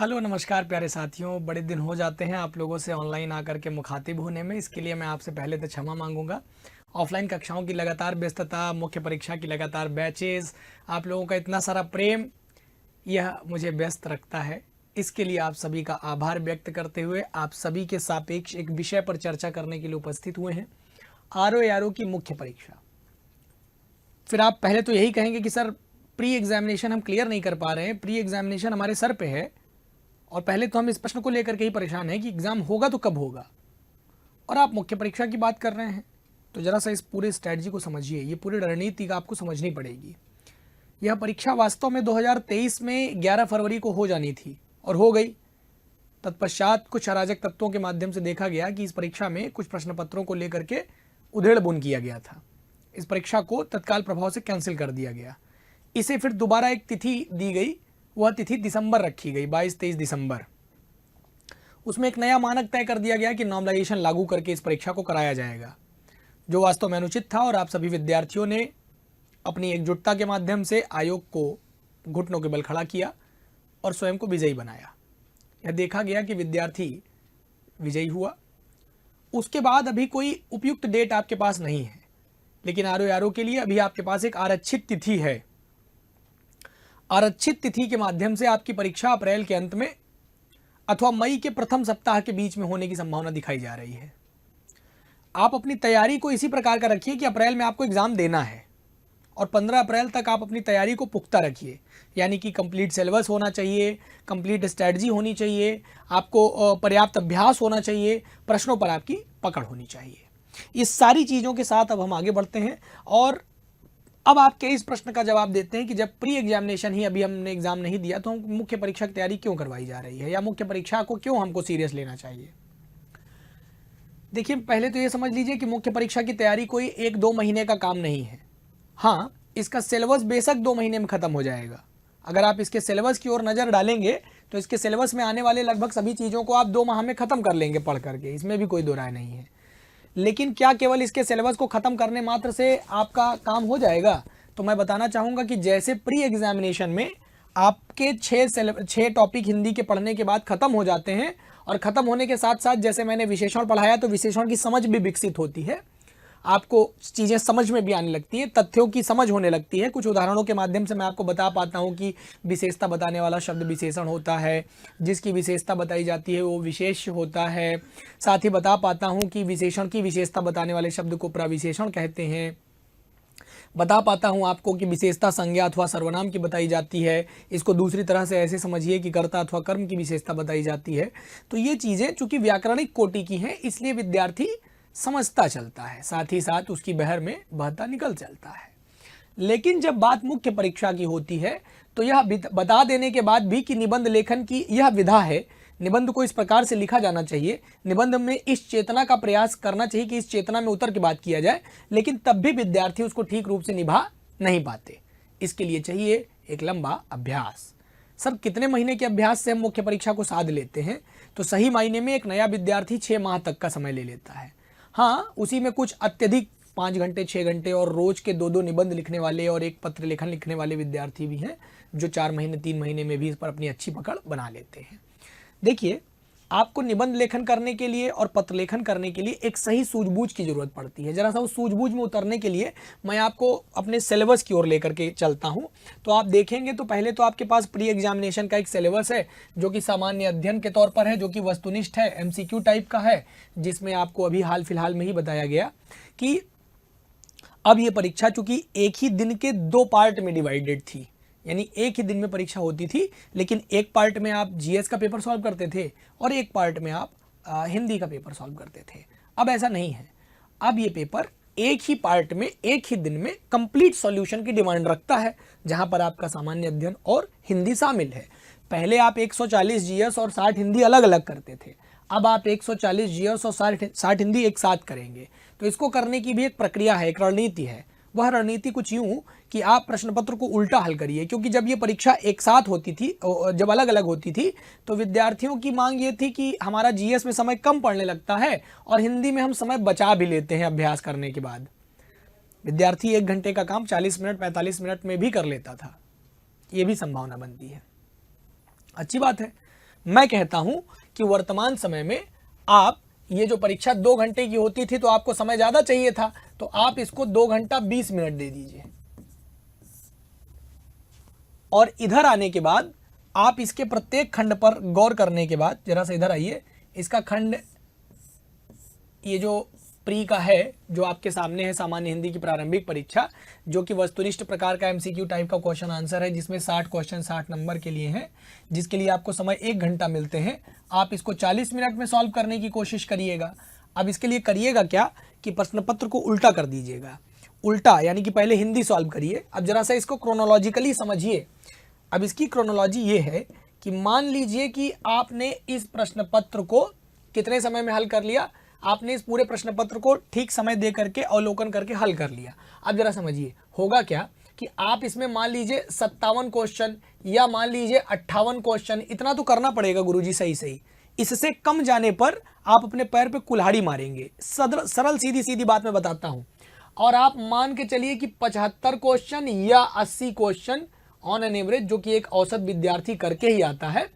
Hello नमस्कार प्यारे साथियों, बड़े दिन हो जाते हैं आप लोगों से ऑनलाइन आकर के मुखातिब होने में। इसके लिए मैं आपसे पहले तो क्षमा मांगूंगा। ऑफलाइन कक्षाओं की लगातार व्यस्तता, मुख्य परीक्षा की लगातार बैचेस, आप लोगों का इतना सारा प्रेम, यह मुझे व्यस्त रखता है। इसके लिए आप सभी का आभार व्यक्त करते हुए आप सभी के सापेक्ष एक विषय पर चर्चा करने के लिए उपस्थित हुए हैं, आरओ की मुख्य परीक्षा। फिर आप पहले तो यही कहेंगे कि सर प्री एग्जामिनेशन हम क्लियर नहीं कर पा रहे हैं, प्री एग्जामिनेशन हमारे सर पे है और पहले तो हम इस प्रश्न को लेकर के ही परेशान हैं कि एग्ज़ाम होगा तो कब होगा, और आप मुख्य परीक्षा की बात कर रहे हैं। तो ज़रा सा इस पूरे स्ट्रैटेजी को समझिए, ये पूरी रणनीति का आपको समझनी पड़ेगी। यह परीक्षा वास्तव में 2023 में 11 फरवरी को हो जानी थी और हो गई। तत्पश्चात कुछ अराजक तत्वों के माध्यम से देखा गया कि इस परीक्षा में कुछ प्रश्न पत्रों को लेकर के उधेड़-बुन किया गया था। इस परीक्षा को तत्काल प्रभाव से कैंसिल कर दिया गया। इसे फिर दोबारा एक तिथि दी गई, वह तिथि दिसंबर रखी गई, 22-23 दिसंबर। उसमें एक नया मानक तय कर दिया गया कि नॉर्मलाइजेशन लागू करके इस परीक्षा को कराया जाएगा, जो वास्तव में अनुचित था। और आप सभी विद्यार्थियों ने अपनी एकजुटता के माध्यम से आयोग को घुटनों के बल खड़ा किया और स्वयं को विजयी बनाया। यह देखा गया कि विद्यार्थी विजयी हुआ। उसके बाद अभी कोई उपयुक्त डेट आपके पास नहीं है, लेकिन आरओ के लिए अभी आपके पास एक आरक्षित तिथि है। आरक्षित तिथि के माध्यम से आपकी परीक्षा अप्रैल के अंत में अथवा मई के प्रथम सप्ताह के बीच में होने की संभावना दिखाई जा रही है। आप अपनी तैयारी को इसी प्रकार का रखिए कि अप्रैल में आपको एग्जाम देना है और 15 अप्रैल तक आप अपनी तैयारी को पुख्ता रखिए, यानी कि कंप्लीट सिलेबस होना चाहिए, कंप्लीट स्ट्रैटेजी होनी चाहिए, आपको पर्याप्त अभ्यास होना चाहिए, प्रश्नों पर आपकी पकड़ होनी चाहिए। इस सारी चीज़ों के साथ अब हम आगे बढ़ते हैं और अब आपके इस प्रश्न का जवाब देते हैं कि जब प्री एग्जामिनेशन ही अभी हमने एग्जाम नहीं दिया तो हम मुख्य परीक्षा की तैयारी क्यों करवाई जा रही है, या मुख्य परीक्षा को क्यों हमको सीरियस लेना चाहिए। देखिए, पहले तो ये समझ लीजिए कि मुख्य परीक्षा की तैयारी कोई 1-2 महीने का काम नहीं है। हाँ, इसका सिलेबस बेशक 2 महीने में खत्म हो जाएगा। अगर आप इसके सिलेबस की ओर नज़र डालेंगे तो इसके सिलेबस में आने वाले लगभग सभी चीज़ों को आप 2 माह में ख़त्म कर लेंगे पढ़ करके, इसमें भी कोई दो राय नहीं है। लेकिन क्या केवल इसके सिलेबस को ख़त्म करने मात्र से आपका काम हो जाएगा? तो मैं बताना चाहूँगा कि जैसे प्री एग्जामिनेशन में आपके 6 टॉपिक हिंदी के पढ़ने के बाद ख़त्म हो जाते हैं, और ख़त्म होने के साथ साथ जैसे मैंने विशेषण पढ़ाया तो विशेषण की समझ भी विकसित होती है, आपको चीज़ें समझ में भी आने लगती हैं, तथ्यों की समझ होने लगती है। कुछ उदाहरणों के माध्यम से मैं आपको बता पाता हूँ कि विशेषता बताने वाला शब्द विशेषण होता है, जिसकी विशेषता बताई जाती है वो विशेष होता है। साथ ही बता पाता हूँ कि विशेषण की विशेषता बताने वाले शब्द को प्रविशेषण कहते हैं। बता पाता हूँ आपको कि विशेषता संज्ञा अथवा सर्वनाम की बताई जाती है। इसको दूसरी तरह से ऐसे समझिए कि कर्ता अथवा कर्म की विशेषता बताई जाती है। तो ये चीज़ें चूँकि व्याकरणिक कोटि की हैं, इसलिए विद्यार्थी समझता चलता है, साथ ही साथ उसकी बहर में बहता निकल चलता है। लेकिन जब बात मुख्य परीक्षा की होती है तो यह बता देने के बाद भी कि निबंध लेखन की यह विधा है, निबंध को इस प्रकार से लिखा जाना चाहिए, निबंध में इस चेतना का प्रयास करना चाहिए कि इस चेतना में उतर के बात किया जाए, लेकिन तब भी विद्यार्थी उसको ठीक रूप से निभा नहीं पाते। इसके लिए चाहिए एक लंबा अभ्यास। सर कितने महीने के अभ्यास से हम मुख्य परीक्षा को साध लेते हैं? तो सही मायने में एक नया विद्यार्थी 6 माह तक का समय ले लेता है। हाँ, उसी में कुछ अत्यधिक 5 घंटे 6 घंटे और रोज के 2-2 निबंध लिखने वाले और एक पत्र लेखन लिखने वाले विद्यार्थी भी हैं, जो 4 महीने 3 महीने में भी इस पर अपनी अच्छी पकड़ बना लेते हैं। देखिए, आपको निबंध लेखन करने के लिए और पत्र लेखन करने के लिए एक सही सूझबूझ की जरूरत पड़ती है। जरा सा उस सूझबूझ में उतरने के लिए मैं आपको अपने सिलेबस की ओर लेकर के चलता हूं। तो आप देखेंगे तो पहले तो आपके पास प्री एग्जामिनेशन का एक सिलेबस है, जो कि सामान्य अध्ययन के तौर पर है, जो कि वस्तुनिष्ठ है, MCQ टाइप का है, जिसमें आपको अभी हाल फिलहाल में ही बताया गया कि अब ये परीक्षा चूंकि एक ही दिन के 2 पार्ट में डिवाइडेड थी, यानी एक ही दिन में परीक्षा होती थी, लेकिन एक पार्ट में आप GS का पेपर सॉल्व करते थे और एक पार्ट में आप हिंदी का पेपर सॉल्व करते थे। अब ऐसा नहीं है, अब ये पेपर एक ही पार्ट में एक ही दिन में कंप्लीट सॉल्यूशन की डिमांड रखता है, जहां पर आपका सामान्य अध्ययन और हिंदी शामिल है। पहले आप 140 GS और 60 हिंदी अलग अलग करते थे, अब आप 140 GS और 60 हिंदी एक साथ करेंगे। तो इसको करने की भी एक प्रक्रिया है, एक रणनीति है। वह रणनीति कुछ यूं कि आप प्रश्न पत्र को उल्टा हल करिए, क्योंकि जब ये परीक्षा एक साथ होती थी, जब अलग अलग होती थी, तो विद्यार्थियों की मांग ये थी कि हमारा GS में समय कम पड़ने लगता है और हिंदी में हम समय बचा भी लेते हैं अभ्यास करने के बाद। विद्यार्थी 1 घंटे का काम 40 मिनट 45 मिनट में भी कर लेता था, ये भी संभावना बनती है। अच्छी बात है। मैं कहता हूं कि वर्तमान समय में आप ये जो परीक्षा 2 घंटे की होती थी तो आपको समय ज्यादा चाहिए था, तो आप इसको 2 घंटा 20 मिनट दे दीजिए, और इधर आने के बाद आप इसके प्रत्येक खंड पर गौर करने के बाद, जरा सा इधर आइए, इसका खंड ये जो प्री का है जो आपके सामने है, सामान्य हिंदी की प्रारंभिक परीक्षा, जो कि वस्तुनिष्ठ प्रकार का एमसीक्यू टाइप का क्वेश्चन आंसर है, जिसमें 60 क्वेश्चन 60 नंबर के लिए हैं, जिसके लिए आपको समय 1 घंटा मिलते हैं। आप इसको 40 मिनट में सॉल्व करने की कोशिश करिएगा। अब इसके लिए करिएगा क्या कि प्रश्न पत्र को उल्टा कर दीजिएगा, उल्टा यानी कि पहले हिंदी सॉल्व करिए। अब जरा सा इसको क्रोनोलॉजिकली समझिए। अब इसकी क्रोनोलॉजी ये है कि मान लीजिए कि आपने इस प्रश्न पत्र को कितने समय में हल कर लिया, आपने इस पूरे प्रश्न पत्र को ठीक समय दे करके अवलोकन करके हल कर लिया। अब जरा समझिए होगा क्या कि आप इसमें मान लीजिए 57 क्वेश्चन या मान लीजिए 58 क्वेश्चन, इतना तो करना पड़ेगा गुरुजी सही सही। इससे कम जाने पर आप अपने पैर पे कुल्हाड़ी मारेंगे। सरल सीधी सीधी बात मैं बताता हूं। और आप मान के चलिए कि 75 क्वेश्चन या 80 क्वेश्चन ऑन एन एवरेज, जो कि एक औसत विद्यार्थी करके ही आता है,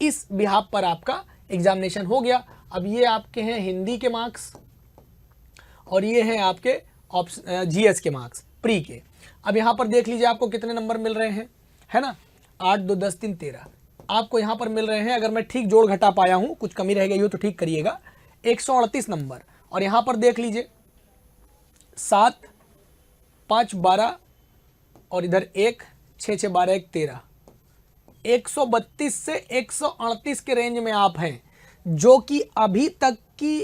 इस बिहाफ पर आपका एग्जामिनेशन हो गया। अब ये आपके हैं हिंदी के मार्क्स और ये हैं आपके जीएस के मार्क्स प्री के। अब यहाँ पर देख लीजिए आपको कितने नंबर मिल रहे हैं, है ना, 8 2 10 3 13 आपको यहाँ पर मिल रहे हैं। अगर मैं ठीक जोड़ घटा पाया हूँ, कुछ कमी रह गई हो तो ठीक करिएगा, 138 नंबर। और यहाँ पर देख लीजिए 7 5 12 और इधर 1 6 6 12 1 13, 132 से 138 के रेंज में आप हैं, जो कि अभी तक की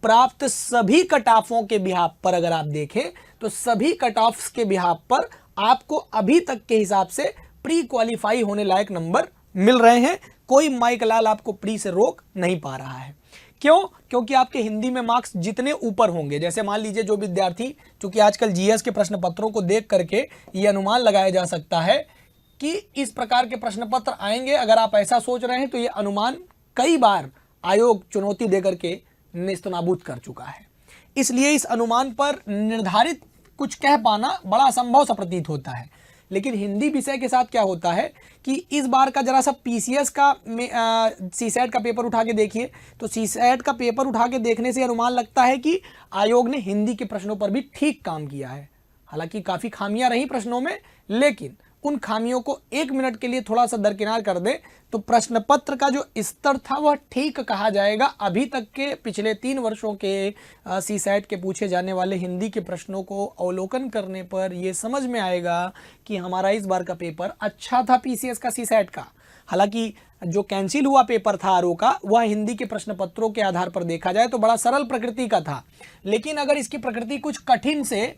प्राप्त सभी कट ऑफों के बिहाफ पर अगर आप देखें तो सभी कट ऑफ्स के बिहाफ पर आपको अभी तक के हिसाब से प्री क्वालिफाई होने लायक नंबर मिल रहे हैं। कोई माइक लाल आपको प्री से रोक नहीं पा रहा है। क्यों? क्योंकि आपके हिंदी में मार्क्स जितने ऊपर होंगे, जैसे मान लीजिए जो विद्यार्थी, चूंकि आजकल जीएस के प्रश्न पत्रों को देख करके ये अनुमान लगाया जा सकता है कि इस प्रकार के प्रश्न पत्र आएंगे, अगर आप ऐसा सोच रहे हैं तो ये अनुमान कई बार आयोग चुनौती देकर के नेस्तनाबूद कर चुका है। इसलिए इस अनुमान पर निर्धारित कुछ कह पाना बड़ा असंभव सा प्रतीत होता है। लेकिन हिंदी विषय के साथ क्या होता है कि इस बार का जरा सा पीसीएस का सीसैट का पेपर उठा के देखिए, तो सीसैट का पेपर उठा के देखने से अनुमान लगता है कि आयोग ने हिंदी के प्रश्नों पर भी ठीक काम किया है। हालांकि काफ़ी खामियां रही प्रश्नों में, लेकिन उन खामियों को 1 मिनट के लिए थोड़ा सा दरकिनार कर दे तो प्रश्न पत्र का जो स्तर था वह ठीक कहा जाएगा। अभी तक के पिछले 3 वर्षों के सीसैट के पूछे जाने वाले हिंदी के प्रश्नों को अवलोकन करने पर यह समझ में आएगा कि हमारा इस बार का पेपर अच्छा था पीसीएस का, सीसैट का। हालांकि जो कैंसिल हुआ पेपर था आरओ का, वह हिंदी के प्रश्न पत्रों के आधार पर देखा जाए तो बड़ा सरल प्रकृति का था। लेकिन अगर इसकी प्रकृति कुछ कठिन से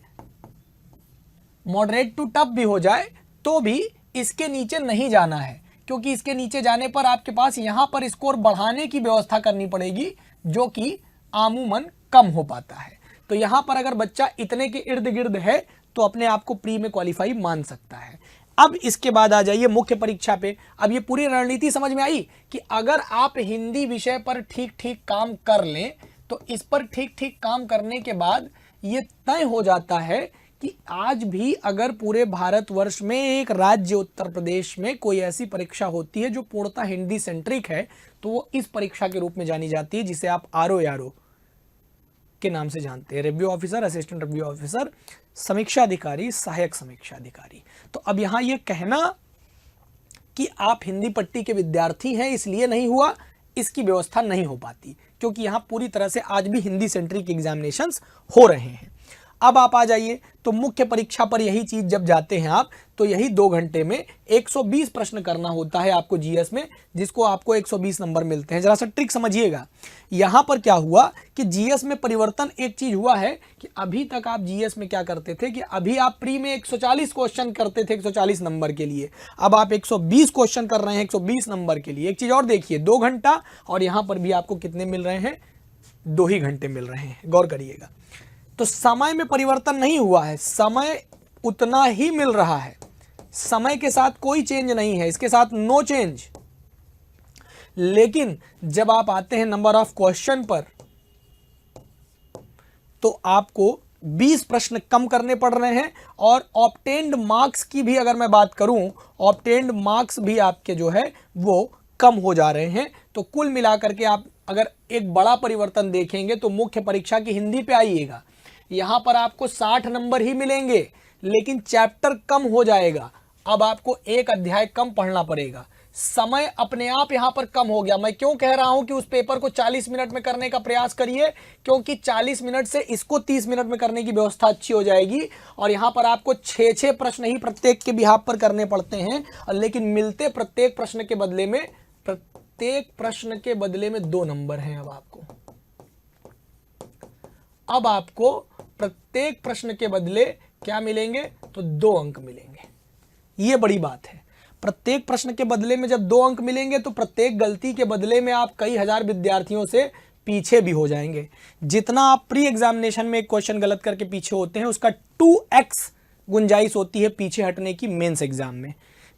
मॉडरेट टू टफ भी हो जाए तो भी इसके नीचे नहीं जाना है, क्योंकि इसके नीचे जाने पर आपके पास यहां पर स्कोर बढ़ाने की व्यवस्था करनी पड़ेगी, जो कि आमूमन कम हो पाता है। तो यहां पर अगर बच्चा इतने के इर्द गिर्द है तो अपने आप को प्री में क्वालिफाई मान सकता है। अब इसके बाद आ जाइए मुख्य परीक्षा पे। अब ये पूरी रणनीति समझ में आई कि अगर आप हिंदी विषय पर ठीक ठीक काम कर लें तो इस पर ठीक ठीक काम करने के बाद ये तय हो जाता है कि आज भी अगर पूरे भारतवर्ष में एक राज्य उत्तर प्रदेश में कोई ऐसी परीक्षा होती है जो पूर्णतः हिंदी सेंट्रिक है, तो वो इस परीक्षा के रूप में जानी जाती है, जिसे आप आरओ के नाम से जानते हैं, review officer, assistant review officer, समीक्षा अधिकारी, सहायक समीक्षा अधिकारी। तो अब यहाँ ये कहना कि आप हिंदी पट्टी के विद्यार्थी हैं इसलिए नहीं हुआ, इसकी व्यवस्था नहीं हो पाती, क्योंकि यहाँ पूरी तरह से आज भी हिंदी सेंट्रिक एग्जामिनेशंस हो रहे हैं। अब आप आ जाइए तो मुख्य परीक्षा पर यही चीज जब जाते हैं आप, तो यही 2 घंटे में 120 प्रश्न करना होता है आपको जीएस में, जिसको आपको 120 नंबर मिलते हैं। जरा सा ट्रिक समझिएगा। यहां पर क्या हुआ कि जीएस में परिवर्तन एक चीज हुआ है कि अभी तक आप जीएस में क्या करते थे कि अभी आप प्री में 140 क्वेश्चन करते थे 140 नंबर के लिए, अब आप 120 क्वेश्चन कर रहे हैं 120 नंबर के लिए। एक चीज और देखिए, 2 घंटा और यहां पर भी आपको कितने मिल रहे हैं, 2 ही घंटे मिल रहे हैं। गौर करिएगा। तो समय में परिवर्तन नहीं हुआ है, समय उतना ही मिल रहा है, समय के साथ कोई चेंज नहीं है, इसके साथ नो चेंज। लेकिन जब आप आते हैं नंबर ऑफ क्वेश्चन पर तो आपको 20 प्रश्न कम करने पड़ रहे हैं। और ऑब्टेन्ड मार्क्स की भी अगर मैं बात करूं, ऑब्टेन्ड मार्क्स भी आपके जो है वो कम हो जा रहे हैं। तो कुल मिलाकर के आप अगर एक बड़ा परिवर्तन देखेंगे तो मुख्य परीक्षा की हिंदी पे आइएगा, यहाँ पर आपको 60 नंबर ही मिलेंगे, लेकिन चैप्टर कम हो जाएगा। अब आपको एक अध्याय कम पढ़ना पड़ेगा, समय अपने आप यहां पर कम हो गया। मैं क्यों कह रहा हूं कि उस पेपर को 40 मिनट में करने का प्रयास करिए, क्योंकि 40 मिनट से इसको 30 मिनट में करने की व्यवस्था अच्छी हो जाएगी। और यहां पर आपको 6 प्रश्न ही प्रत्येक के बिहाफ पर करने पड़ते हैं, लेकिन मिलते प्रत्येक प्रश्न के बदले में 2 नंबर हैं। अब आपको प्रत्येक प्रश्न के बदले क्या मिलेंगे, तो 2 अंक मिलेंगे। ये बड़ी बात है। प्रत्येक प्रश्न के बदले में जब 2 अंक मिलेंगे तो प्रत्येक गलती के बदले में आप कई हजार विद्यार्थियों से पीछे भी हो जाएंगे। जितना आप प्री एग्जामिनेशन में एक क्वेश्चन गलत करके पीछे होते हैं, उसका 2x गुंजाइश होती है पीछे हटने की मेंस एग्जाम में।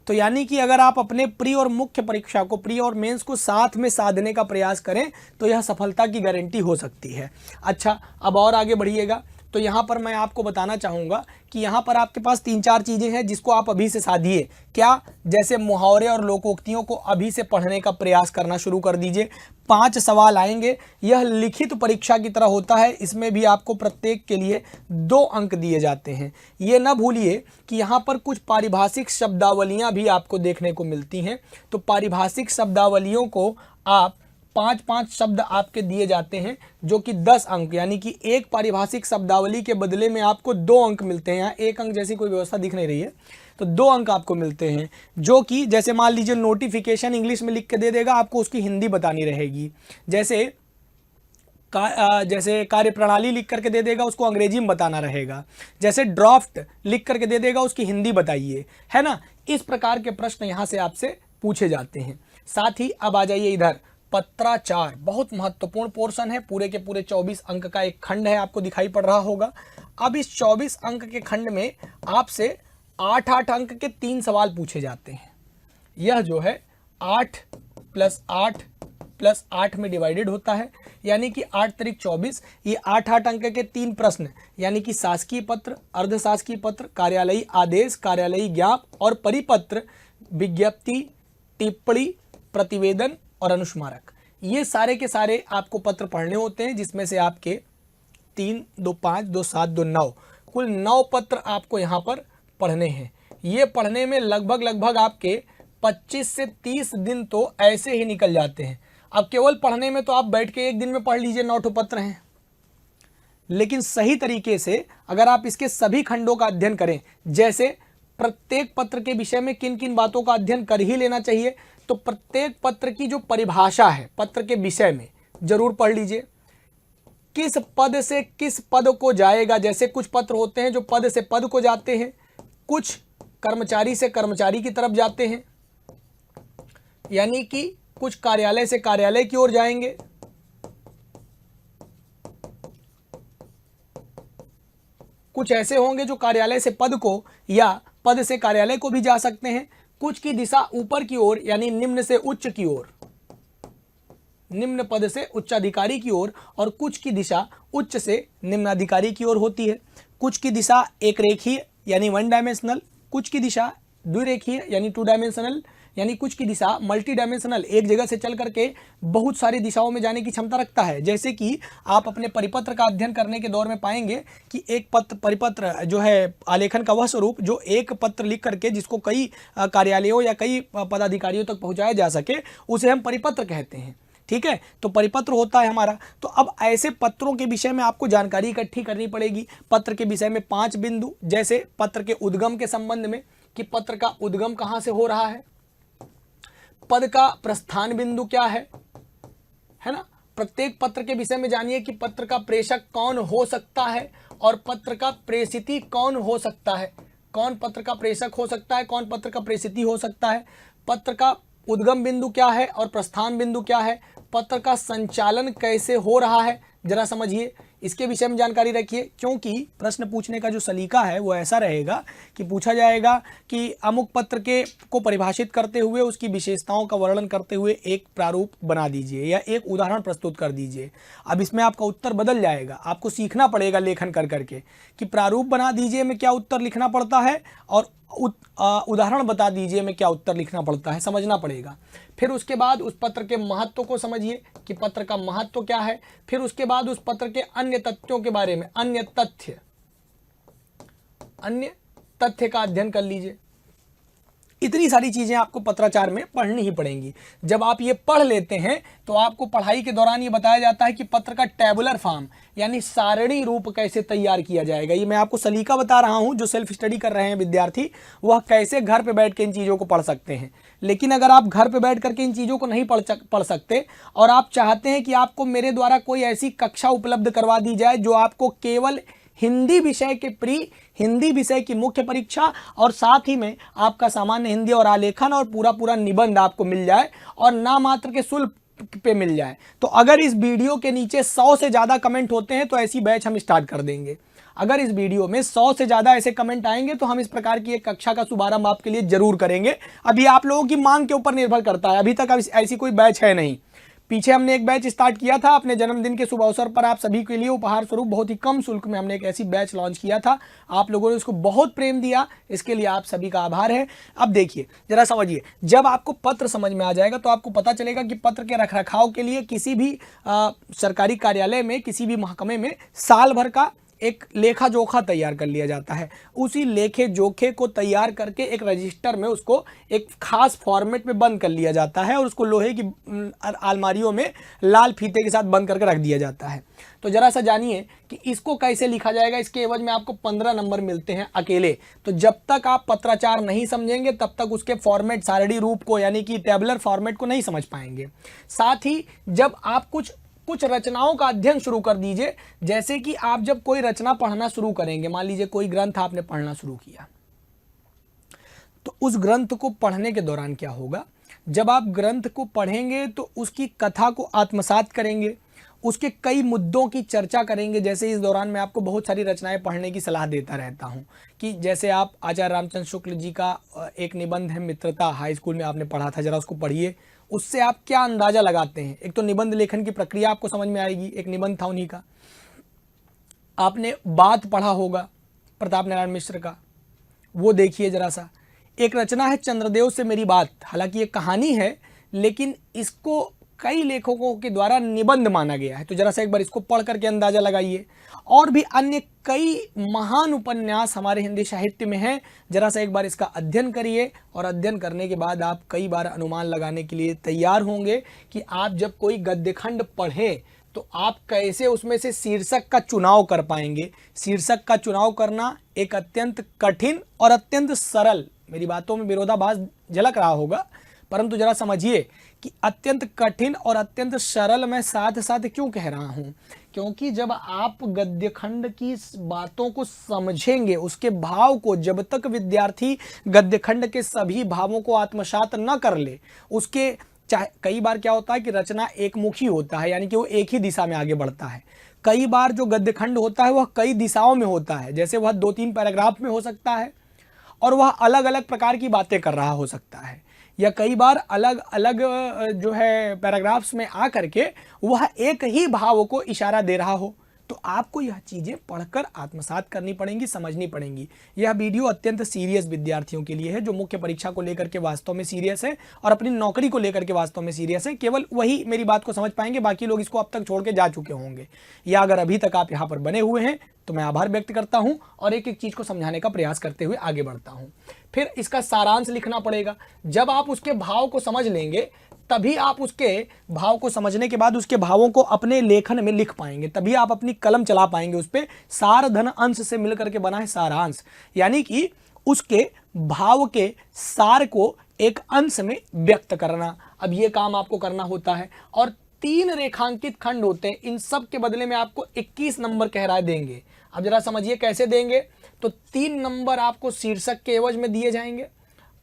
तो यानी कि अगर आप अपने प्री और मुख्य परीक्षा को, प्री और मेंस को साथ में साधने का प्रयास करें तो यह सफलता की गारंटी हो सकती है। अच्छा, अब और आगे बढ़िएगा तो यहाँ पर मैं आपको बताना चाहूँगा कि यहाँ पर आपके पास 3-4 चीज़ें हैं जिसको आप अभी से साधिए। क्या? जैसे मुहावरे और लोकोक्तियों को अभी से पढ़ने का प्रयास करना शुरू कर दीजिए। 5 सवाल आएंगे, यह लिखित परीक्षा की तरह होता है, इसमें भी आपको प्रत्येक के लिए 2 अंक दिए जाते हैं। ये ना भूलिए कि यहाँ पर कुछ पारिभाषिक शब्दावलियाँ भी आपको देखने को मिलती हैं। तो पारिभाषिक शब्दावलियों को आप 5-5 शब्द आपके दिए जाते हैं, जो कि 10 अंक, यानी कि एक पारिभाषिक शब्दावली के बदले में आपको 2 अंक मिलते हैं। यहाँ 1 अंक जैसी कोई व्यवस्था दिख नहीं रही है, तो 2 अंक आपको मिलते हैं, जो कि जैसे मान लीजिए नोटिफिकेशन इंग्लिश में लिख के दे देगा, आपको उसकी हिंदी बतानी रहेगी। जैसे कार्यप्रणाली लिख करके दे देगा, उसको अंग्रेजी में बताना रहेगा। जैसे ड्राफ्ट लिख करके दे देगा, उसकी हिंदी बताइए, है ना। इस प्रकार के प्रश्न यहाँ से आपसे पूछे जाते हैं। साथ ही अब आ जाइए इधर, पत्राचार बहुत महत्वपूर्ण पोर्शन है। पूरे के पूरे 24 अंक का एक खंड है, आपको दिखाई पड़ रहा होगा। अब इस 24 अंक के खंड में आपसे 8-8 अंक के 3 सवाल पूछे जाते हैं। यह जो है 8 + 8 + 8 में डिवाइडेड होता है, यानी कि 8 × 24। ये 8-8 अंक के 3 प्रश्न, यानी कि शासकीय पत्र, अर्धशासकीय पत्र, कार्यालयी आदेश, कार्यालयी ज्ञापन और परिपत्र, विज्ञप्ति, टिप्पणी, प्रतिवेदन और अनुस्मारक, ये सारे के सारे आपको पत्र पढ़ने होते हैं, जिसमें से आपके 3, 2, 5, 2, 7, 2, 9 कुल 9 पत्र आपको यहाँ पर पढ़ने हैं। ये पढ़ने में लगभग आपके 25 से 30 दिन तो ऐसे ही निकल जाते हैं। अब केवल पढ़ने में तो आप बैठ के एक दिन में पढ़ लीजिए, 9 पत्र हैं, लेकिन सही तरीके से अगर आप इसके सभी खंडों का अध्ययन करें, जैसे प्रत्येक पत्र के विषय में किन किन बातों का अध्ययन कर ही लेना चाहिए, तो प्रत्येक पत्र की जो परिभाषा है पत्र के विषय में जरूर पढ़ लीजिए। किस पद से किस पद को जाएगा, जैसे कुछ पत्र होते हैं जो पद से पद को जाते हैं, कुछ कर्मचारी से कर्मचारी की तरफ जाते हैं, यानी कि कुछ कार्यालय से कार्यालय की ओर जाएंगे, कुछ ऐसे होंगे जो कार्यालय से पद को या पद से कार्यालय को भी जा सकते हैं, कुछ की दिशा ऊपर की ओर यानी निम्न से उच्च की ओर, निम्न पद से उच्चाधिकारी की ओर, और कुछ की दिशा उच्च से निम्नाधिकारी की ओर होती है। कुछ की दिशा एक रेखीय यानी 1 डायमेंशनल, कुछ की दिशा द्विरेखीय यानी 2 डायमेंशनल, यानी कुछ की दिशा मल्टी डायमेंशनल, एक जगह से चल करके बहुत सारी दिशाओं में जाने की क्षमता रखता है। जैसे कि आप अपने परिपत्र का अध्ययन करने के दौर में पाएंगे कि एक परिपत्र जो है आलेखन का वह स्वरूप जो एक पत्र लिख करके जिसको कई कार्यालयों या कई पदाधिकारियों तक पहुंचाया जा सके, उसे हम परिपत्र कहते हैं। ठीक है, तो परिपत्र होता है हमारा। तो अब ऐसे पत्रों के विषय में आपको जानकारी इकट्ठी करनी पड़ेगी। पत्र के विषय में 5 बिंदु, जैसे पत्र के उद्गम के संबंध में कि पत्र का उद्गम कहाँ से हो रहा है, पद का प्रस्थान बिंदु क्या है ना। प्रत्येक पत्र के विषय में जानिए कि पत्र का प्रेषक कौन हो सकता है और पत्र का प्रेषिती कौन हो सकता है, कौन पत्र का प्रेषक हो सकता है, कौन पत्र का प्रेषिती हो सकता है, पत्र का उद्गम बिंदु क्या है और प्रस्थान बिंदु क्या है, पत्र का संचालन कैसे हो रहा है, जरा समझिए, इसके विषय में जानकारी रखिए। क्योंकि प्रश्न पूछने का जो सलीका है वो ऐसा रहेगा कि पूछा जाएगा कि अमुक पत्र को परिभाषित करते हुए उसकी विशेषताओं का वर्णन करते हुए एक प्रारूप बना दीजिए या एक उदाहरण प्रस्तुत कर दीजिए। अब इसमें आपका उत्तर बदल जाएगा, आपको सीखना पड़ेगा लेखन कर करके कि प्रारूप बना दीजिए में क्या उत्तर लिखना पड़ता है उदाहरण बता दीजिए में क्या उत्तर लिखना पड़ता है, समझना पड़ेगा। फिर उसके बाद उस पत्र के महत्व को समझिए कि पत्र का महत्व क्या है। फिर उसके बाद उस पत्र के अन्य तथ्यों के बारे में, अन्य तथ्य का अध्ययन कर लीजिए। इतनी सारी चीजें आपको पत्राचार में पढ़नी ही पड़ेंगी। जब आप ये पढ़ लेते हैं तो आपको पढ़ाई के दौरान ये बताया जाता है कि पत्र का टेबुलर फॉर्म यानी सारणी रूप कैसे तैयार किया जाएगा। ये मैं आपको सलीका बता रहा हूं, जो सेल्फ स्टडी कर रहे हैं विद्यार्थी वह कैसे घर पे बैठ के इन चीज़ों को पढ़ सकते हैं। लेकिन अगर आप घर पे बैठ करके इन चीज़ों को नहीं पढ़ सकते और आप चाहते हैं कि आपको मेरे द्वारा कोई ऐसी कक्षा उपलब्ध करवा दी जाए जो आपको केवल हिंदी विषय के हिंदी विषय की मुख्य परीक्षा और साथ ही में आपका सामान्य हिंदी और आलेखन और पूरा निबंध आपको मिल जाए और ना मात्र के शुल्क पे मिल जाए, तो अगर इस वीडियो के नीचे 100 से ज़्यादा कमेंट होते हैं तो ऐसी बैच हम स्टार्ट कर देंगे। अगर इस वीडियो में 100 से ज़्यादा ऐसे कमेंट आएंगे तो हम इस प्रकार की एक कक्षा का शुभारंभ आपके लिए जरूर करेंगे। अभी आप लोगों की मांग के ऊपर निर्भर करता है, अभी तक ऐसी कोई बैच है नहीं। पीछे हमने एक बैच स्टार्ट किया था अपने जन्मदिन के शुभ अवसर पर, आप सभी के लिए उपहार स्वरूप बहुत ही कम शुल्क में हमने एक ऐसी बैच लॉन्च किया था। आप लोगों ने उसको बहुत प्रेम दिया, इसके लिए आप सभी का आभार है। अब देखिए जरा समझिए, जब आपको पत्र समझ में आ जाएगा तो आपको पता चलेगा कि पत्र के रखरखाव के लिए किसी भी सरकारी कार्यालय में, किसी भी महकमे में साल भर का एक लेखा जोखा तैयार कर लिया जाता है। उसी लेखे जोखे को तैयार करके एक रजिस्टर में उसको एक खास फॉर्मेट में बंद कर लिया जाता है और उसको लोहे की अलमारियों में लाल फीते के साथ बंद करके रख दिया जाता है। तो जरा सा जानिए कि इसको कैसे लिखा जाएगा। इसके एवज में आपको 15 नंबर मिलते हैं अकेले। तो जब तक आप पत्राचार नहीं समझेंगे तब तक उसके फॉर्मेट, सारणी रूप को यानी कि टेबुलर फॉर्मेट को नहीं समझ पाएंगे। साथ ही जब आप कुछ रचनाओं का अध्ययन शुरू कर दीजिए, जैसे कि आप जब कोई रचना पढ़ना शुरू करेंगे, मान लीजिए कोई ग्रंथ आपने पढ़ना शुरू किया, तो उस ग्रंथ को पढ़ने के दौरान क्या होगा, जब आप ग्रंथ को पढ़ेंगे तो उसकी कथा को आत्मसात करेंगे, उसके कई मुद्दों की चर्चा करेंगे। जैसे इस दौरान मैं आपको बहुत सारी रचनाएं पढ़ने की सलाह देता रहता हूं कि जैसे आप आचार्य रामचंद्र शुक्ल जी का एक निबंध है मित्रता, हाई स्कूल में आपने पढ़ा था, जरा उसको पढ़िए। उससे आप क्या अंदाजा लगाते हैं। एक तो निबंध लेखन की प्रक्रिया आपको समझ में आएगी, एक निबंध था उन्हीं का। आपने बात पढ़ा होगा प्रताप नारायण मिश्र का, वो देखिए जरा सा। एक रचना है चंद्रदेव से मेरी बात, हालांकि ये कहानी है लेकिन इसको कई लेखकों के द्वारा निबंध माना गया है। तो जरा सा एक बार इसको पढ़ करके अंदाजा लगाइए। और भी अन्य कई महान उपन्यास हमारे हिंदी साहित्य में हैं, जरा सा एक बार इसका अध्ययन करिए और अध्ययन करने के बाद आप कई बार अनुमान लगाने के लिए तैयार होंगे कि आप जब कोई गद्यखंड पढ़ें तो आप कैसे उसमें से शीर्षक का चुनाव कर पाएंगे। शीर्षक का चुनाव करना एक अत्यंत कठिन और अत्यंत सरल, मेरी बातों में विरोधाभास झलक रहा होगा, परंतु जरा समझिए कि अत्यंत कठिन और अत्यंत सरल मैं साथ साथ क्यों कह रहा हूं, क्योंकि जब आप गद्यखंड की बातों को समझेंगे, उसके भाव को, जब तक विद्यार्थी गद्यखंड के सभी भावों को आत्मसात न कर ले, उसके चाहे कई बार क्या होता है कि रचना एक मुखी होता है, यानी कि वो एक ही दिशा में आगे बढ़ता है। कई बार जो गद्यखंड होता है वह कई दिशाओं में होता है, जैसे वह 2-3 पैराग्राफ में हो सकता है और वह अलग अलग प्रकार की बातें कर रहा हो सकता है, या कई बार अलग अलग जो है पैराग्राफ्स में आ करके वह एक ही भाव को इशारा दे रहा हो। तो आपको यह चीज़ें पढ़कर आत्मसात करनी पड़ेंगी, समझनी पड़ेंगी। यह वीडियो अत्यंत सीरियस विद्यार्थियों के लिए है, जो मुख्य परीक्षा को लेकर के वास्तव में सीरियस है और अपनी नौकरी को लेकर के वास्तव में सीरियस है। केवल वही मेरी बात को समझ पाएंगे, बाकी लोग इसको अब तक छोड़ के जा चुके होंगे। या अगर अभी तक आप यहाँ पर बने हुए हैं तो मैं आभार व्यक्त करता हूँ और एक एक चीज़ को समझाने का प्रयास करते हुए आगे बढ़ता हूँ। फिर इसका सारांश लिखना पड़ेगा। जब आप उसके भाव को समझ लेंगे तभी आप उसके भाव को समझने के बाद उसके भावों को अपने लेखन में लिख पाएंगे, तभी आप अपनी कलम चला पाएंगे। उस पर सार धन अंश से मिलकर के बना है सारांश, यानी कि उसके भाव के सार को एक अंश में व्यक्त करना। अब ये काम आपको करना होता है और 3 रेखांकित खंड होते हैं, इन सब के बदले में आपको 21 नंबर कह रहा है देंगे। अब जरा समझिए कैसे देंगे। तो 3 नंबर आपको शीर्षक के एवज में दिए जाएंगे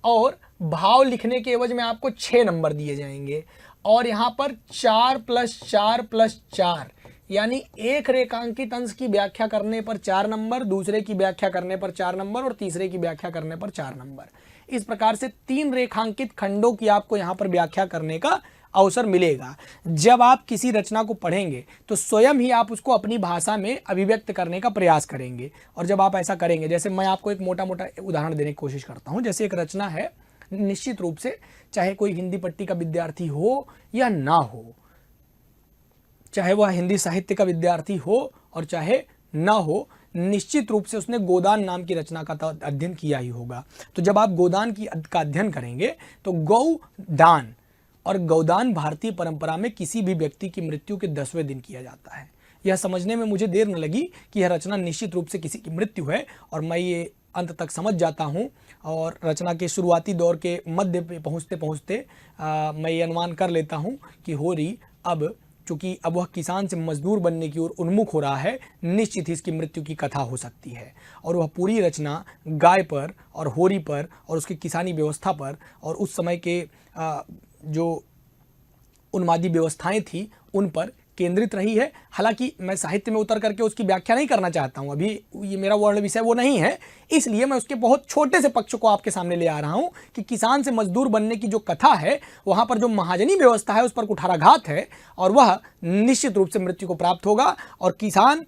और भाव लिखने के एवज में आपको 6 नंबर दिए जाएंगे। और यहाँ पर 4 + 4 + 4 यानी एक रेखांकित अंश की व्याख्या करने पर 4 नंबर, दूसरे की व्याख्या करने पर 4 नंबर और तीसरे की व्याख्या करने पर 4 नंबर। इस प्रकार से 3 रेखांकित खंडों की आपको यहाँ पर व्याख्या करने का अवसर मिलेगा। जब आप किसी रचना को पढ़ेंगे तो स्वयं ही आप उसको अपनी भाषा में अभिव्यक्त करने का प्रयास करेंगे। और जब आप ऐसा करेंगे, जैसे मैं आपको एक मोटा मोटा उदाहरण देने की कोशिश करता हूँ। जैसे एक रचना है, निश्चित रूप से चाहे कोई हिंदी पट्टी का विद्यार्थी हो या ना हो, चाहे वह हिंदी साहित्य का विद्यार्थी हो और चाहे ना हो, निश्चित रूप से उसने गोदान नाम की रचना का अध्ययन किया ही होगा। तो जब आप गोदान का अध्ययन करेंगे तो गौदान और गौदान भारतीय परंपरा में किसी भी व्यक्ति की मृत्यु के 10वें दिन किया जाता है। यह समझने में मुझे देर न लगी कि यह रचना निश्चित रूप से किसी की मृत्यु है, और मैं ये अंत तक समझ जाता हूँ। और रचना के शुरुआती दौर के मध्य पे पहुँचते पहुँचते मैं ये अनुमान कर लेता हूँ कि होरी अब, चूँकि अब वह किसान से मजदूर बनने की ओर उन्मुख हो रहा है, निश्चित ही इसकी मृत्यु की कथा हो सकती है। और वह पूरी रचना गाय पर और होरी पर और उसकी किसानी व्यवस्था पर और उस समय के जो उन्मादी व्यवस्थाएं थी उन पर केंद्रित रही है। हालांकि मैं साहित्य में उतर करके उसकी व्याख्या नहीं करना चाहता हूं, अभी ये मेरा वर्ण विषय वो नहीं है, इसलिए मैं उसके बहुत छोटे से पक्ष को आपके सामने ले आ रहा हूं कि किसान से मजदूर बनने की जो कथा है, वहां पर जो महाजनी व्यवस्था है उस पर कुठाराघात है और वह निश्चित रूप से मृत्यु को प्राप्त होगा। और किसान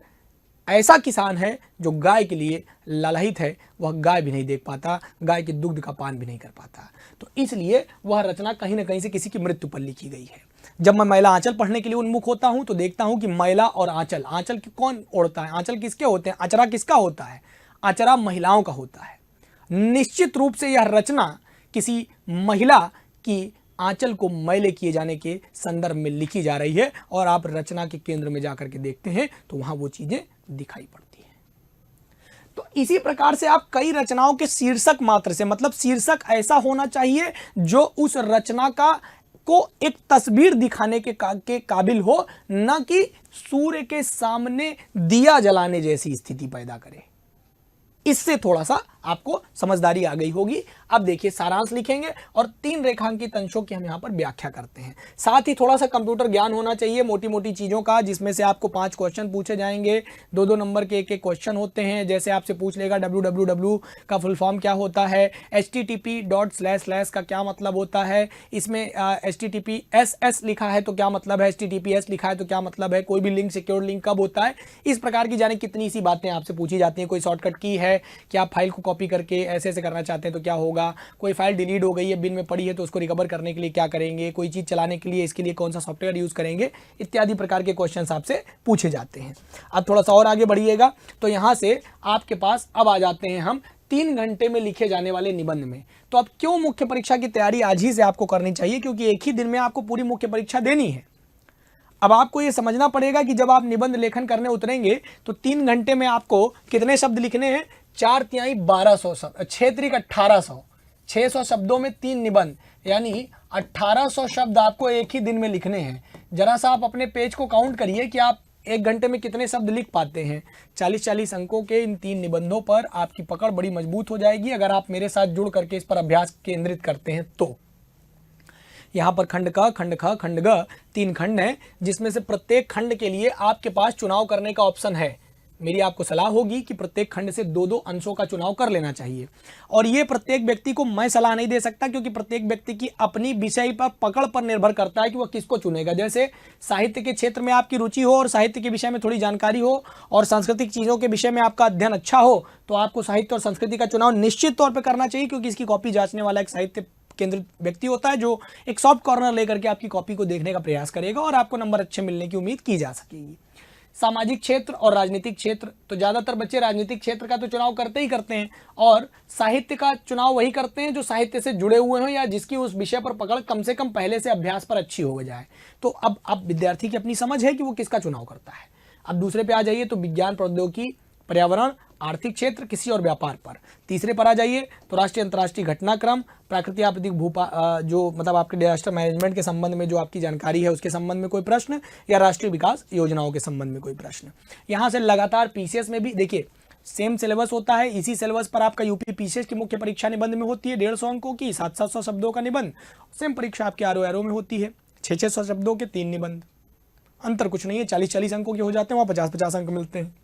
ऐसा किसान है जो गाय के लिए लालायित है, वह गाय भी नहीं देख पाता, गाय के दुग्ध का पान भी नहीं कर पाता। तो इसलिए वह रचना कहीं ना कहीं से किसी की मृत्यु पर लिखी गई है। जब मैं मैला आंचल पढ़ने के लिए उन्मुख होता हूं तो देखता हूं कि मैला और आंचल, आंचल की कौन ओढ़ता है, आंचल किसके होते हैं, आचरा किसका होता है, आचरा महिलाओं का होता है। निश्चित रूप से यह रचना किसी महिला की आंचल को मैले किए जाने के संदर्भ में लिखी जा रही है, और आप रचना के केंद्र में जाकर के देखते हैं तो वहां वो चीजें दिखाई पड़ती हैं। तो इसी प्रकार से आप कई रचनाओं के शीर्षक मात्र से, मतलब शीर्षक ऐसा होना चाहिए जो उस रचना का को एक तस्वीर दिखाने के काबिल हो, न कि सूर्य के सामने दिया जलाने जैसी स्थिति पैदा करे। इससे थोड़ा सा आपको समझदारी आ गई होगी। अब देखिए सारांश लिखेंगे और 3 रेखांकित अंशों की हम यहाँ पर व्याख्या करते हैं। साथ ही थोड़ा सा कंप्यूटर ज्ञान होना चाहिए मोटी मोटी चीज़ों का, जिसमें से आपको 5 क्वेश्चन पूछे जाएंगे, 2-2 नंबर के एक क्वेश्चन होते हैं। जैसे आपसे पूछ लेगा www का फुल फॉर्म क्या होता है, http:// का क्या मतलब होता है, इसमें https लिखा है तो क्या मतलब है, https लिखा है तो क्या मतलब है, कोई भी लिंक सिक्योर लिंक कब होता है, इस प्रकार की जाने कितनी सी बातें आपसे पूछी जाती हैं। कोई शॉर्टकट की है कि आप फाइल को कॉपी करके ऐसे ऐसे करना चाहते हैं तो क्या होगा, कोई फाइल डिलीट हो गई है, बिन में पड़ी है तो उसको रिकवर करने के लिए क्या करेंगे, कोई चीज़ चलाने के लिए इसके लिए कौन सा सॉफ्टवेयर यूज़ करेंगे, इत्यादि प्रकार के क्वेश्चंस आपसे पूछे जाते हैं। अब थोड़ा सा और आगे बढ़िएगा तो यहाँ से आपके पास अब आ जाते हैं हम 3 घंटे में लिखे जाने वाले निबंध में। तो अब क्यों मुख्य परीक्षा की तैयारी आज ही से आपको करनी चाहिए, क्योंकि एक ही दिन में आपको पूरी मुख्य परीक्षा देनी है। अब आपको ये समझना पड़ेगा कि जब आप निबंध लेखन करने उतरेंगे तो 3 घंटे में आपको कितने शब्द लिखने हैं, 4 तिहाई 1200 शब्द, 6 त्रिक 1800, 600 शब्दों में 3 निबंध, यानी 1800 शब्द आपको एक ही दिन में लिखने हैं। जरा सा आप अपने पेज को काउंट करिए कि आप 1 घंटे में कितने शब्द लिख पाते हैं। 40-40 अंकों के इन 3 निबंधों पर आपकी पकड़ बड़ी मजबूत हो जाएगी अगर आप मेरे साथ जुड़ करके इस पर अभ्यास केंद्रित करते हैं तो। यहाँ पर खंड क, खंड ख, खंड ग 3 खंड हैं, जिसमें से प्रत्येक खंड के लिए आपके पास चुनाव करने का ऑप्शन है। मेरी आपको सलाह होगी कि प्रत्येक खंड से 2-2 अंशों का चुनाव कर लेना चाहिए। और ये प्रत्येक व्यक्ति को मैं सलाह नहीं दे सकता, क्योंकि प्रत्येक व्यक्ति की अपनी विषय पर पकड़ पर निर्भर करता है कि वह किसको चुनेगा। जैसे साहित्य के क्षेत्र में आपकी रुचि हो और साहित्य के विषय में थोड़ी जानकारी हो और सांस्कृतिक चीज़ों के विषय में आपका अध्ययन अच्छा हो, तो आपको साहित्य और संस्कृति का चुनाव निश्चित तौर पर करना चाहिए, क्योंकि इसकी कॉपी जांचने वाला एक साहित्य केंद्रित व्यक्ति होता है जो एक सॉफ्ट कॉर्नर लेकर के आपकी कॉपी को देखने का प्रयास करेगा और आपको नंबर अच्छे मिलने की उम्मीद की जा सकेगी। सामाजिक क्षेत्र और राजनीतिक क्षेत्र, तो ज़्यादातर बच्चे राजनीतिक क्षेत्र का तो चुनाव करते ही करते हैं और साहित्य का चुनाव वही करते हैं जो साहित्य से जुड़े हुए हों या जिसकी उस विषय पर पकड़ कम से कम पहले से अभ्यास पर अच्छी हो जाए। तो अब विद्यार्थी की अपनी समझ है कि वो किसका चुनाव करता है। अब दूसरे पे आ जाइए तो विज्ञान, प्रौद्योगिकी, पर्यावरण, आर्थिक क्षेत्र, कृषि और व्यापार पर। तीसरे पर आ जाइए तो राष्ट्रीय अंतर्राष्ट्रीय घटनाक्रम, प्राकृतिक आपत्तिक जो मतलब आपके डिजास्टर मैनेजमेंट के संबंध में जो आपकी जानकारी है उसके संबंध में कोई प्रश्न, या राष्ट्रीय विकास योजनाओं के संबंध में कोई प्रश्न। यहाँ से लगातार पीसीएस में भी देखिए सेम सिलेबस होता है। इसी सिलेबस पर आपका यूपी पीसीएस की मुख्य परीक्षा निबंध में होती है 150 अंकों की, 700 शब्दों का निबंध। सेम परीक्षा आपके आरओ में होती है 600 शब्दों के 3 निबंध। अंतर कुछ नहीं है, 40-40 अंकों के हो जाते हैं, वहाँ 50-50 अंक मिलते हैं।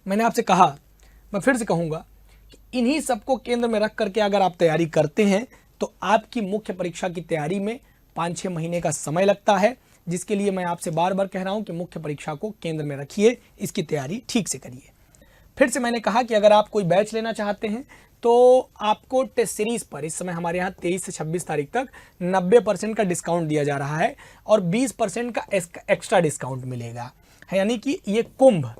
मैंने आपसे कहा, मैं फिर से कहूँगा कि इन्हीं सबको केंद्र में रख करके अगर आप तैयारी करते हैं तो आपकी मुख्य परीक्षा की तैयारी में 5-6 महीने का समय लगता है, जिसके लिए मैं आपसे बार बार कह रहा हूं कि मुख्य परीक्षा को केंद्र में रखिए, इसकी तैयारी ठीक से करिए। फिर से मैंने कहा कि अगर आप कोई बैच लेना चाहते हैं तो आपको टेस्ट सीरीज पर इस समय हमारे यहाँ 23 से 26 तारीख तक 90% का डिस्काउंट दिया जा रहा है और 20% का एक्स्ट्रा डिस्काउंट मिलेगा। यानी कि ये कुंभ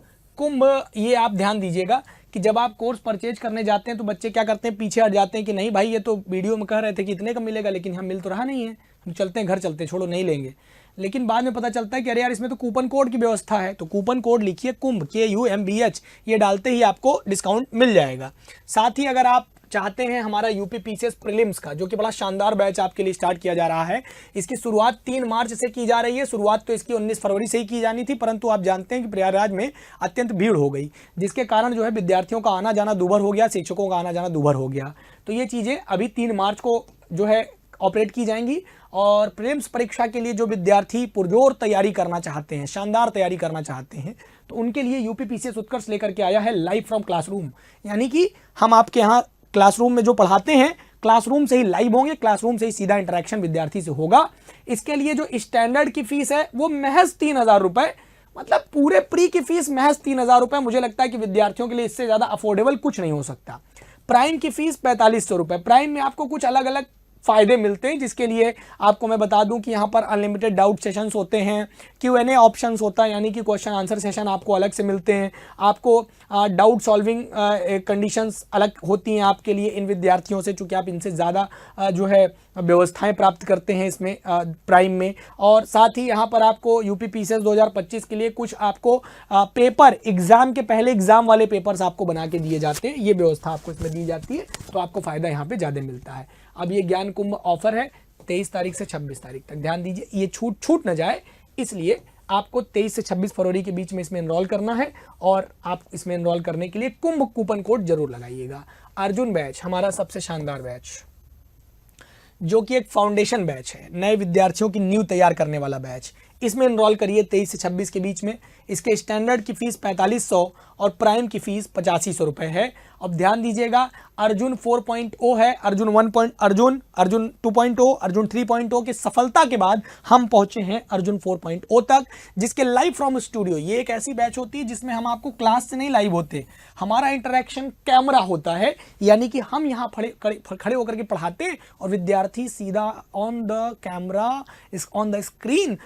ये आप ध्यान दीजिएगा कि जब आप कोर्स परचेज करने जाते हैं तो बच्चे क्या करते हैं, पीछे हट जाते हैं कि नहीं भाई ये तो वीडियो में कह रहे थे कि इतने का मिलेगा, लेकिन यहाँ मिल तो रहा नहीं है, हम चलते हैं घर चलते हैं, छोड़ो नहीं लेंगे। लेकिन बाद में पता चलता है कि अरे यार इसमें तो कूपन कोड की व्यवस्था है, तो कूपन कोड लिखिए कुंभ KUMBH, ये डालते ही आपको डिस्काउंट मिल जाएगा। साथ ही अगर आप चाहते हैं हमारा यूपी पीसीएस प्रीलिम्स का, जो कि बड़ा शानदार बैच आपके लिए स्टार्ट किया जा रहा है, इसकी शुरुआत 3 मार्च से की जा रही है। शुरुआत तो इसकी 19 फरवरी से ही की जानी थी, परंतु आप जानते हैं कि प्रयागराज में अत्यंत भीड़ हो गई, जिसके कारण जो है विद्यार्थियों का आना जाना दूभर हो गया, शिक्षकों का आना जाना दूभर हो गया। तो ये चीज़ें अभी 3 मार्च को जो है ऑपरेट की जाएंगी। और प्रीलिम्स परीक्षा के लिए जो विद्यार्थी पुरजोर तैयारी करना चाहते हैं, शानदार तैयारी करना चाहते हैं, तो उनके लिए यूपी पीसीएस उत्कर्ष लेकर के आया है लाइव फ्रॉम क्लासरूम। यानी कि हम आपके यहाँ क्लासरूम में जो पढ़ाते हैं, क्लासरूम से ही लाइव होंगे, क्लासरूम से ही सीधा इंटरेक्शन विद्यार्थी से होगा। इसके लिए जो स्टैंडर्ड की फीस है वो महज 3000 रुपये, मतलब पूरे प्री की फीस महज 3000 रुपये। मुझे लगता है कि विद्यार्थियों के लिए इससे ज़्यादा अफोर्डेबल कुछ नहीं हो सकता। प्राइम की फीस 4500 रुपये। प्राइम में आपको कुछ अलग अलग फ़ायदे मिलते हैं, जिसके लिए आपको मैं बता दूं कि यहाँ पर अनलिमिटेड डाउट सेशंस होते हैं, Q&A ऑप्शंस होता है, यानी कि क्वेश्चन आंसर सेशन आपको अलग से मिलते हैं, आपको डाउट सॉल्विंग कंडीशंस अलग होती हैं आपके लिए इन विद्यार्थियों से, चूँकि आप इनसे ज़्यादा जो है व्यवस्थाएं प्राप्त करते हैं इसमें प्राइम में। और साथ ही यहाँ पर आपको यूपी पीसीएस 2025 के लिए कुछ आपको पेपर एग्जाम के पहले एग्जाम वाले पेपर्स आपको बना के दिए जाते हैं, ये व्यवस्था आपको इसमें दी जाती है, तो आपको फ़ायदा यहाँ पे ज़्यादा मिलता है। अब ये ज्ञान कुंभ ऑफर है 23 तारीख से 26 तारीख तक, ध्यान दीजिए ये छूट न जाए, इसलिए आपको 23 से 26 फरवरी के बीच में इसमें एनरोल करना है। और आप इसमें एनरोल करने के लिए कुंभ कूपन कोड जरूर लगाइएगा। अर्जुन बैच हमारा सबसे शानदार बैच, जो कि एक फाउंडेशन बैच है, नए विद्यार्थियों की नींव तैयार करने वाला बैच, इसमें एनरोल करिए 23 से 26 के बीच में। इसके स्टैंडर्ड की फीस 4500 और प्राइम की फीस 8500 रुपये है। अब ध्यान दीजिएगा, अर्जुन 4.0 है, अर्जुन 2.0, अर्जुन 3.0 की सफलता के बाद हम पहुंचे हैं अर्जुन 4.0 तक, जिसके लाइव फ्रॉम स्टूडियो, ये एक ऐसी बैच होती है जिसमें हम आपको क्लास से नहीं लाइव होते, हमारा इंटरेक्शन कैमरा होता है, यानी कि हम यहाँ खड़े होकर के पढ़ाते हैं और विद्यार्थी सीधा on the camera, on the screen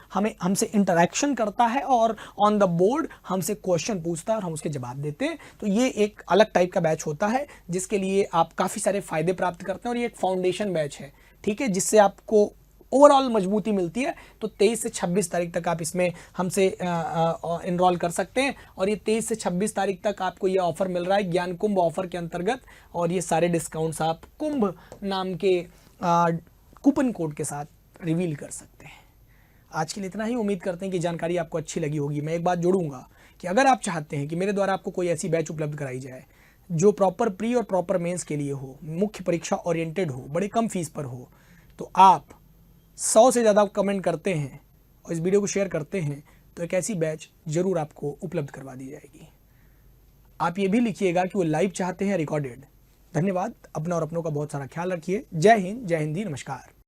हमसे इंटरेक्शन करता है और ऑन द बोर्ड हमसे क्वेश्चन पूछता है और हम उसके जवाब देते हैं। तो ये एक अलग टाइप का बैच होता है, जिसके लिए आप काफ़ी सारे फायदे प्राप्त करते हैं, और ये एक फाउंडेशन बैच है, ठीक है, जिससे आपको ओवरऑल मजबूती मिलती है। तो 23 से 26 तारीख तक आप इसमें हमसे इनरोल कर सकते हैं, और ये 23 से 26 तारीख तक आपको ये ऑफर मिल रहा है ज्ञान कुंभ ऑफर के अंतर्गत, और ये सारे डिस्काउंट्स आप कुंभ नाम के कूपन कोड के साथ रिवील कर सकते हैं। आज के लिए इतना ही, उम्मीद करते हैं कि जानकारी आपको अच्छी लगी होगी। मैं एक बात जोड़ूंगा कि अगर आप चाहते हैं कि मेरे द्वारा आपको कोई ऐसी बैच उपलब्ध कराई जाए जो प्रॉपर प्री और प्रॉपर मेंस के लिए हो, मुख्य परीक्षा ओरिएंटेड हो, बड़े कम फीस पर हो, तो आप 100 से ज़्यादा कमेंट करते हैं और इस वीडियो को शेयर करते हैं, तो एक ऐसी बैच जरूर आपको उपलब्ध करवा दी जाएगी। आप ये भी लिखिएगा कि वो लाइव चाहते हैं, रिकॉर्डेड। धन्यवाद। अपना और अपनों का बहुत सारा ख्याल रखिए। जय हिंद, जय हिंदी, नमस्कार।